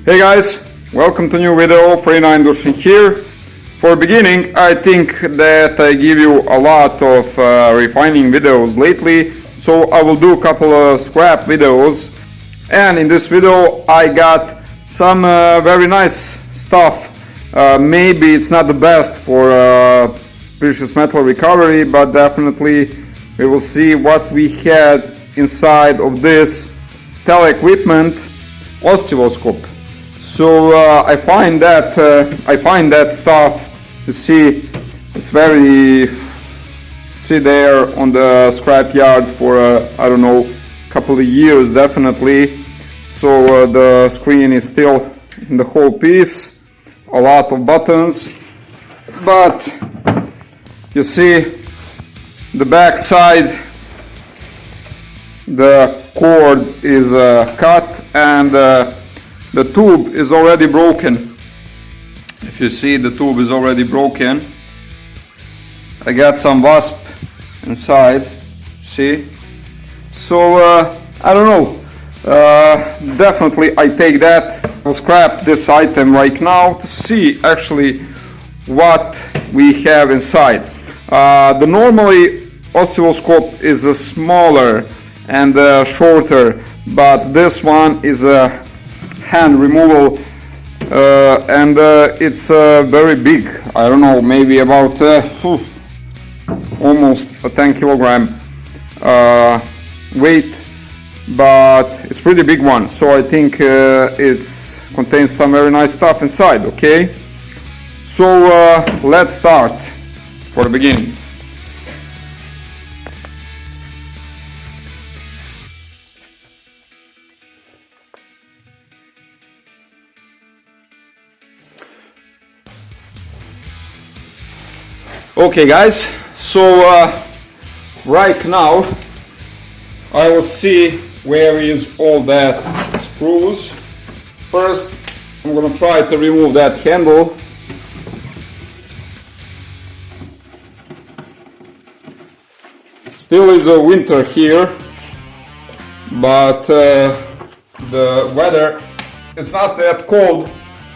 Hey guys, welcome to new video. 39 here. For beginning, I think that I give you a lot of refining videos lately, so I will do a couple of scrap videos. And in this video I got some very nice stuff. Maybe it's not the best for precious metal recovery, but definitely we will see what we had inside of this tele-equipment oscilloscope. So I find that stuff, you see, it's very, see there on the scrap yard for I don't know, couple of years definitely. So the screen is still in the whole piece, a lot of buttons, but you see the back side, the cord is cut and the tube is already broken. If you see, the tube is already broken. I got some wasp inside, see? So I don't know, definitely I take that. I'll scrap this item right now to see actually what we have inside. The normally oscilloscope is a smaller and shorter, but this one is a hand removal and it's very big. I don't know, maybe about almost a 10 kilogram weight, but it's pretty big one. So I think it contains some very nice stuff inside. Okay, so let's start for the beginning. Okay guys, so right now I will see where is all that screws. First I'm gonna try to remove that handle. Still is a winter here, but the weather, it's not that cold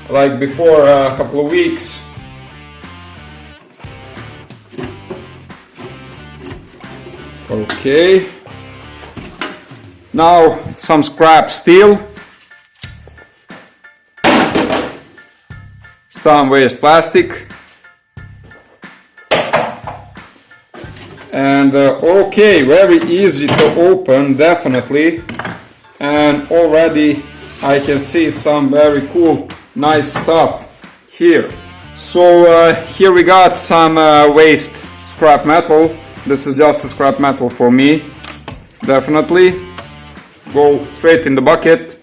like before a couple of weeks. Okay, now some scrap steel, some waste plastic, and okay, very easy to open definitely, and already I can see some very cool nice stuff here. So here we got some waste scrap metal. This is just a scrap metal for me, definitely. Go straight in the bucket.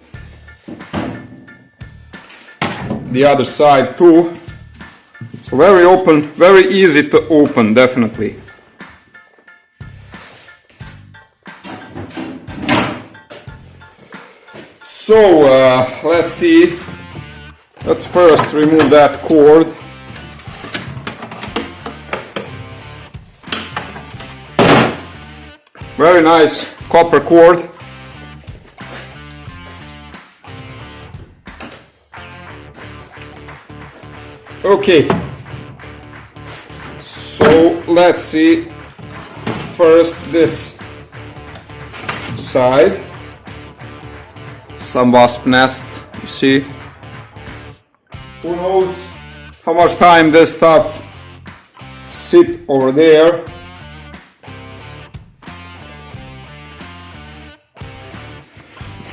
The other side too. So very open, very easy to open, definitely. So let's see. Let's first remove that cord. Very nice copper cord. Okay, so let's see first this side. Some wasp nest, you see. Who knows how much time this stuff sit over there.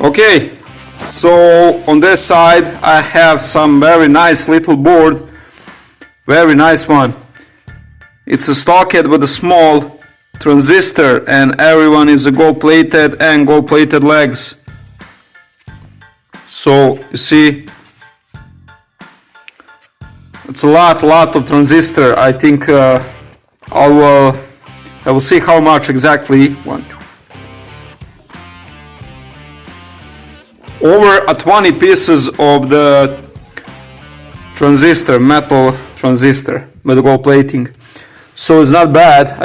Okay, so on this side I have some very nice little board, very nice one. It's a stockhead with a small transistor, and everyone is a gold plated and gold plated legs. So you see, it's a lot of transistor. I think I will see how much exactly. Over 20 pieces of the transistor, metal transistor with gold plating. So it's not bad.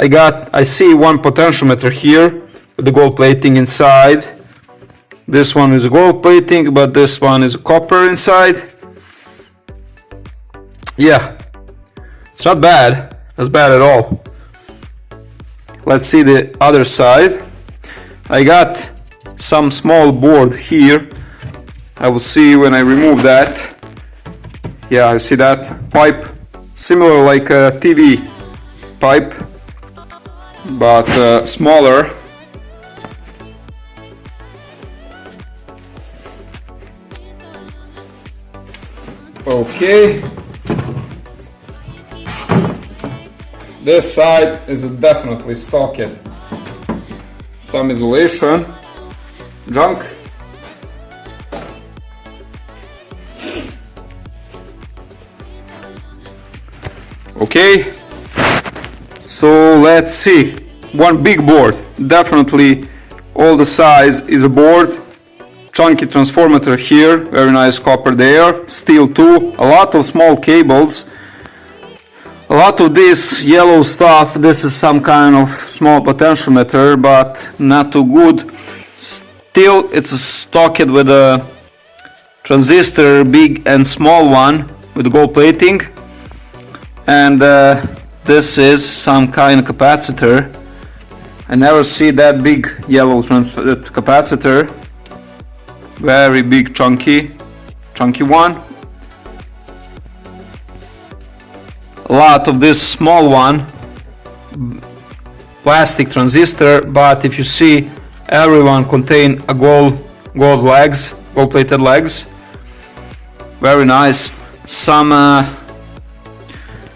I see one potentiometer here with the gold plating inside. This one is gold plating, but this one is copper inside. Yeah, it's not bad. Not bad at all. Let's see the other side. I got some small board here. I will see when I remove that. Yeah, I see that pipe, similar like a TV pipe, but smaller. Okay. This side is definitely stocked. Some isolation, junk. Okay, so let's see. One big board, definitely all the size is a board. Chunky transformer here, very nice copper there, steel too, a lot of small cables. A lot of this yellow stuff, this is some kind of small potentiometer, but not too good. Still, it's stocked with a transistor, big and small one, with gold plating. And this is some kind of capacitor. I never see that big yellow capacitor. Very big, chunky one. A lot of this small one, plastic transistor, but if you see, everyone contain a gold plated legs. Very nice. Some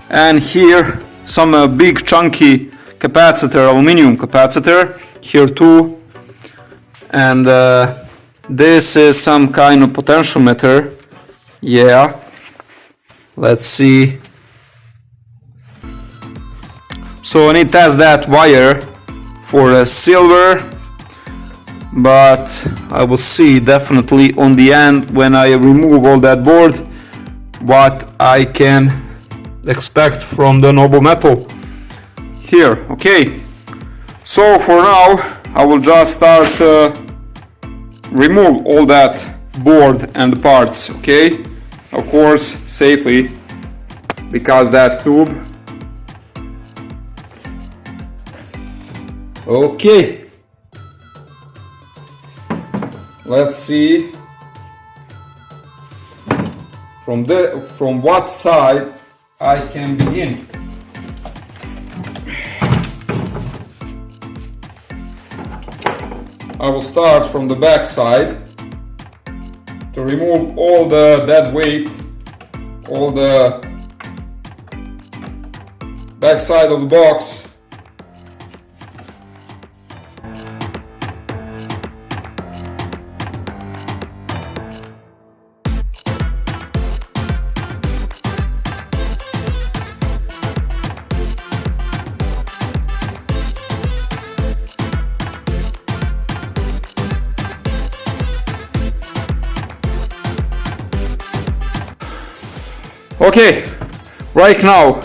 and here some big chunky capacitor, aluminum capacitor here too, and this is some kind of potentiometer. Yeah, let's see. So I need to test that wire for silver, but I will see definitely on the end when I remove all that board what I can expect from the noble metal here. Okay, so for now I will just start remove all that board and the parts. Okay, of course safely, because that tube. Okay, let's see from what side I can begin. I will start from the back side to remove all the dead weight, all the back side of the box. Okay, right now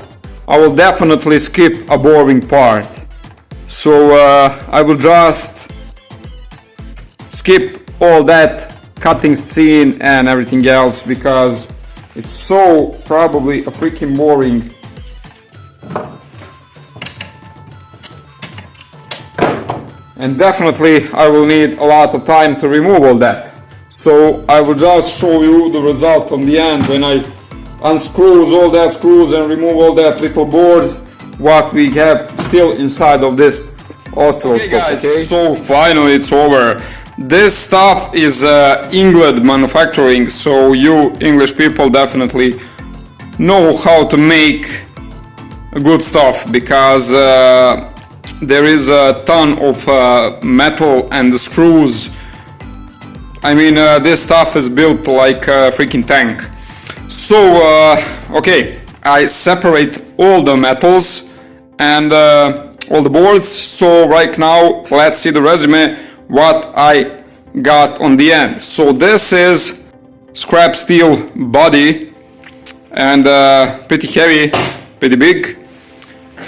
I will definitely skip a boring part, so I will just skip all that cutting scene and everything else, because it's so probably a freaking boring. And definitely I will need a lot of time to remove all that, so I will just show you the result on the end when I unscrews all that screws and remove all that little board, what we have still inside of this oscilloscope. Okay guys, okay? So finally it's over. This stuff is England manufacturing, so you English people definitely know how to make good stuff, because there is a ton of metal and screws. I mean, this stuff is built like a freaking tank. So okay, I separate all the metals and all the boards. So right now let's see the resume what I got on the end. So this is scrap steel body, and pretty heavy, pretty big.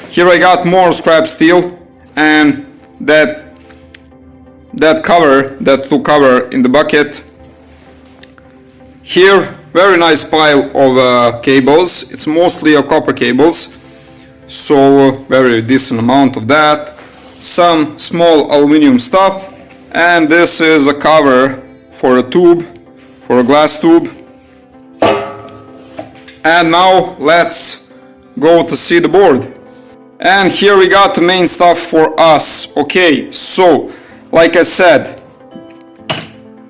Here I got more scrap steel, and that that cover, that two cover in the bucket. Here, very nice pile of cables. It's mostly copper cables, so very decent amount of that. Some small aluminum stuff, and this is a cover for a tube, for a glass tube. And now let's go to see the board. And here we got the main stuff for us. Okay, so like I said,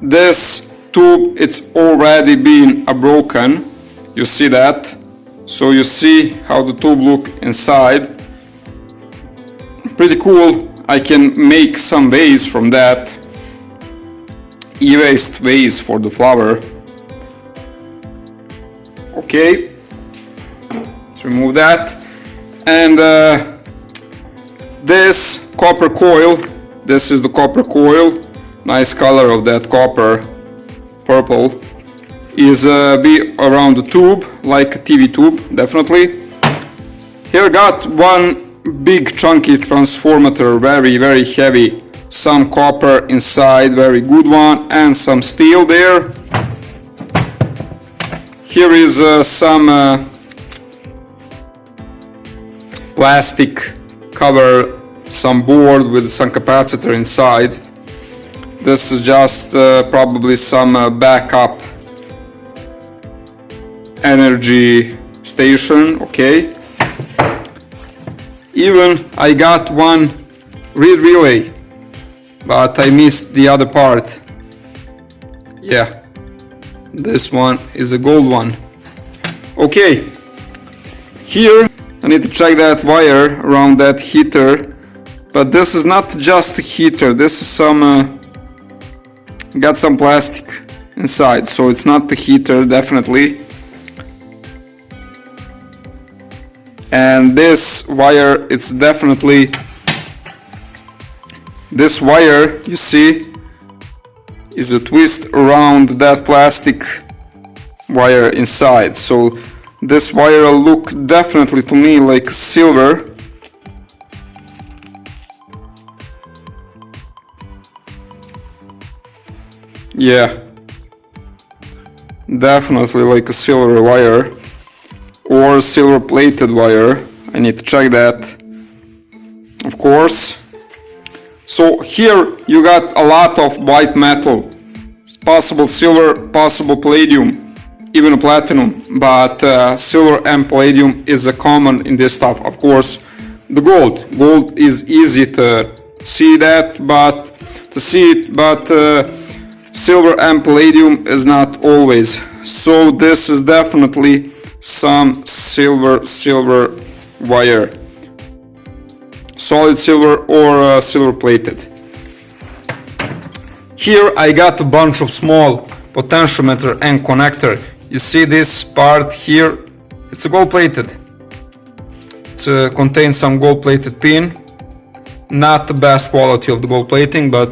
this tube, it's already been broken. You see that? So you see how the tube look inside. Pretty cool. I can make some vase from that. E-waste vase for the flower. Okay, let's remove that. And this copper coil, this is the copper coil. Nice color of that copper, purple, is be around the tube, like a TV tube, definitely. Here got one big chunky transformator, very heavy. Some copper inside, very good one, and some steel there. Here is some plastic cover, some board with some capacitor inside. This is just probably some backup energy station, okay. Even I got one reed relay, but I missed the other part. Yeah. This one is a gold one. Okay, here I need to check that wire around that heater, but this is not just a heater, this is some got some plastic inside, so it's not the heater, definitely. And this wire, it's definitely this wire, you see, is a twist around that plastic wire inside. So this wire look definitely to me like silver. Yeah, definitely like a silver wire or silver plated wire. I need to check that, of course. So here you got a lot of white metal. It's possible silver, possible palladium, even a platinum, but silver and palladium is a common in this stuff. Of course, the gold. Gold is easy to see that, but silver and palladium is not always. So this is definitely some silver wire. Solid silver or silver plated. Here I got a bunch of small potentiometer and connector. You see this part here, it's a gold plated. It contains some gold plated pin. Not the best quality of the gold plating, but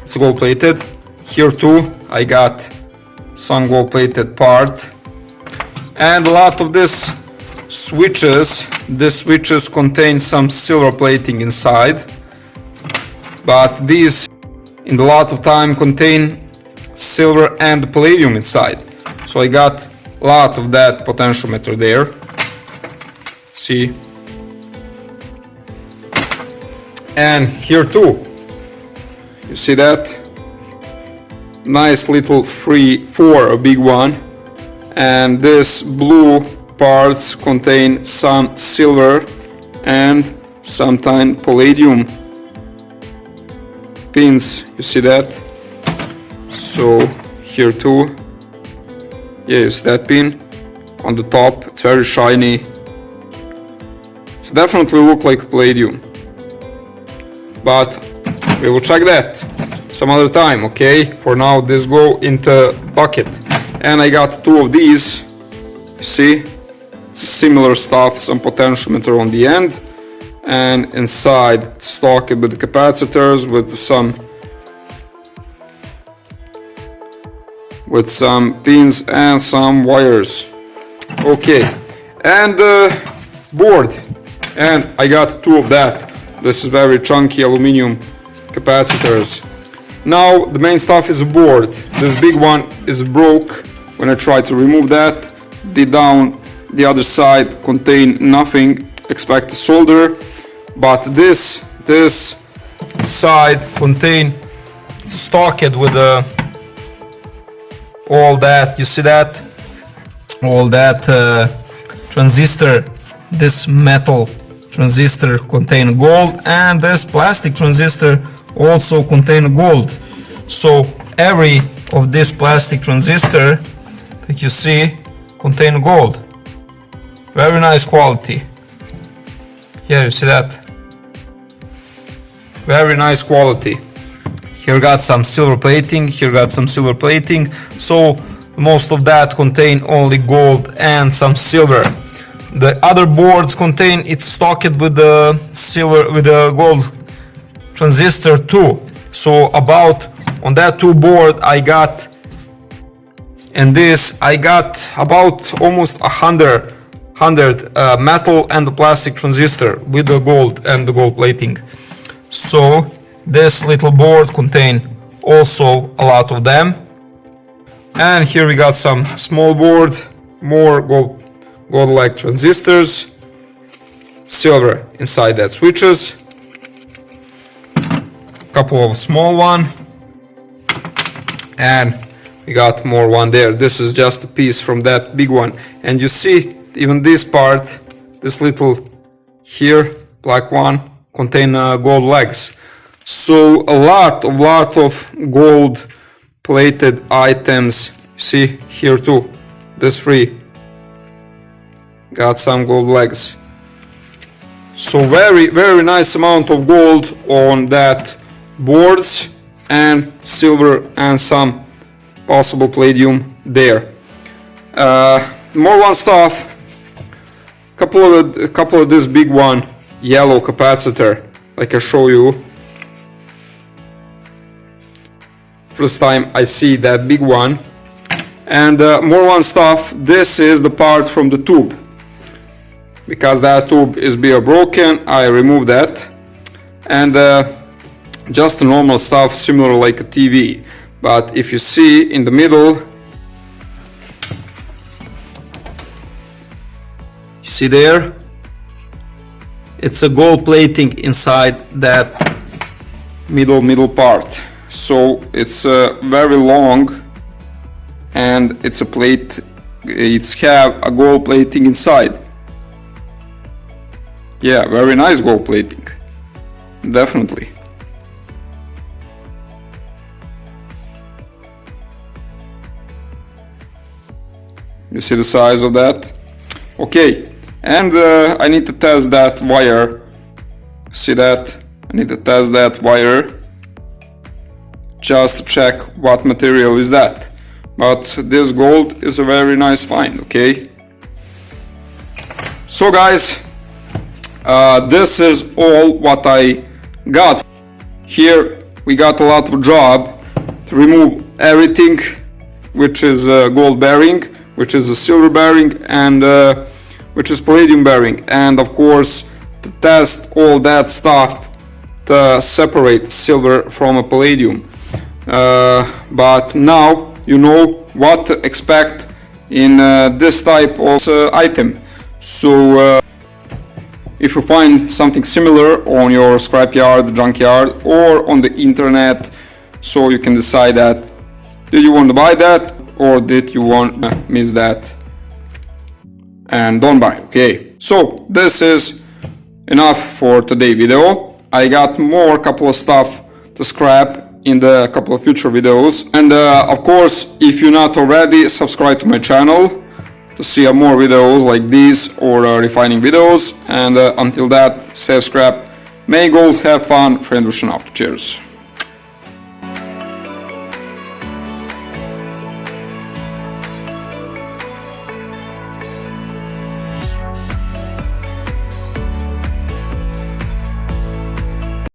it's gold plated. Here too I got some gold plated part. And a lot of this switches. These switches contain some silver plating inside, but these in a lot of time contain silver and palladium inside. So I got a lot of that potentiometer there. See? And here too. You see that? Nice little 3-4, a big one. And this blue parts contain some silver and sometimes palladium pins. You see that? So here too. Yeah, you see that pin on the top. It's very shiny. It's definitely look like palladium. But we will check that some other time, okay? For now, this go into bucket. And I got two of these. You see? It's similar stuff, some potentiometer on the end, and inside it's stocked with capacitors with some pins and some wires. Okay, and board, and I got two of that. This is very chunky aluminum capacitors. Now the main stuff is a board. This big one is broke. When I try to remove that, the other side contain nothing, expect solder, but this side contain stocked with all that, you see that, all that transistor. This metal transistor contain gold, and this plastic transistor also contain gold. So every of this plastic transistor that you see contain gold. Very nice quality. Yeah, you see that? Very nice quality. Here got some silver plating, here got some silver plating. So most of that contain only gold and some silver. The other boards contain, it's stocked with the silver, with the gold transistor too. So about on that two board I got, and this I got about almost 100 metal and the plastic transistor with the gold and the gold plating. So this little board contain also a lot of them. And here we got some small board, more gold-like transistors, silver inside that switches, couple of small one, and we got more one there. This is just a piece from that big one, and you see even this part, this little here black one contain gold legs. So a lot of gold plated items. See here too, this three got some gold legs. So very nice amount of gold on that boards, and silver and some possible palladium there. More one stuff. Couple of this big one, yellow capacitor, like I show you. First time I see that big one. And more one stuff. This is the part from the tube. Because that tube is broken, I remove that. And just normal stuff, similar like a TV. But if you see in the middle, you see there, it's a gold plating inside that middle part. So it's very long, and it's a plate. It's have a gold plating inside. Yeah, very nice gold plating, definitely. You see the size of that? Okay, and I need to test that wire. See that? I need to test that wire just to check what material is that. But this gold is a very nice find, okay? So guys, this is all what I got. Here we got a lot of job to remove everything which is gold bearing, which is a silver bearing, and which is palladium bearing, and of course to test all that stuff to separate silver from a palladium. But now you know what to expect in this type of item. So if you find something similar on your scrapyard, junkyard, or on the internet, so you can decide that did you want to buy that or did you want to miss that and don't buy. Okay, so this is enough for today's video. I got more couple of stuff to scrap in the couple of future videos, and of course if you're not already, subscribe to my channel to see more videos like these or refining videos. And until that, save scrap, may gold, have fun, friend wishing out. Cheers.